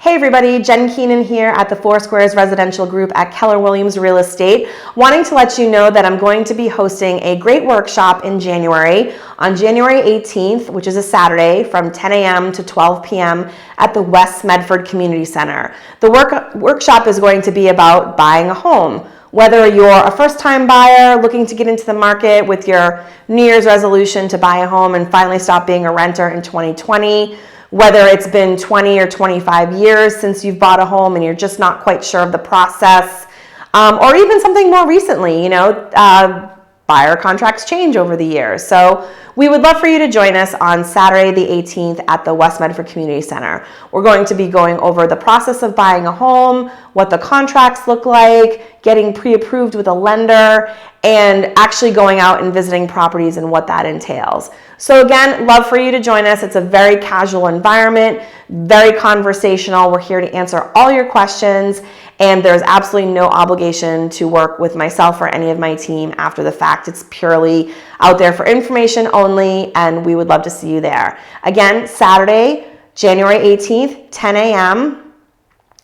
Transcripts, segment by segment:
Hey everybody, Jen Keenan here at the Four Squares Residential Group at Keller Williams Real Estate, wanting to let you know that I'm going to be hosting a great workshop in January, on January 18th, which is a Saturday, from 10 a.m. to 12 p.m. at the West Medford Community Center. The workshop is going to be about buying a home. Whether you're a first-time buyer looking to get into the market with your New Year's resolution to buy a home and finally stop being a renter in 2020, whether it's been 20 or 25 years since you've bought a home and you're just not quite sure of the process, or even something more recently, buyer contracts change over the years. So we would love for you to join us on Saturday the 18th at the West Medford Community Center. We're going to be going over the process of buying a home, what the contracts look like, getting pre-approved with a lender, and actually going out and visiting properties and what that entails. So again, love for you to join us. It's a very casual environment, very conversational. We're here to answer all your questions, and there's absolutely no obligation to work with myself or any of my team after the fact. It's purely out there for information only, and we would love to see you there. Again, Saturday, January 18th, 10 a.m.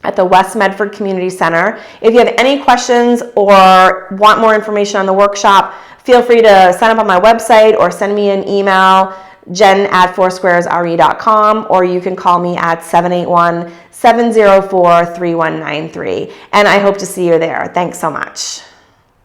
at the West Medford Community Center. If you have any questions or want more information on the workshop, feel free to sign up on my website or send me an email, jen@foursquaresre.com, or you can call me at 781-704-3193. And I hope to see you there. Thanks so much.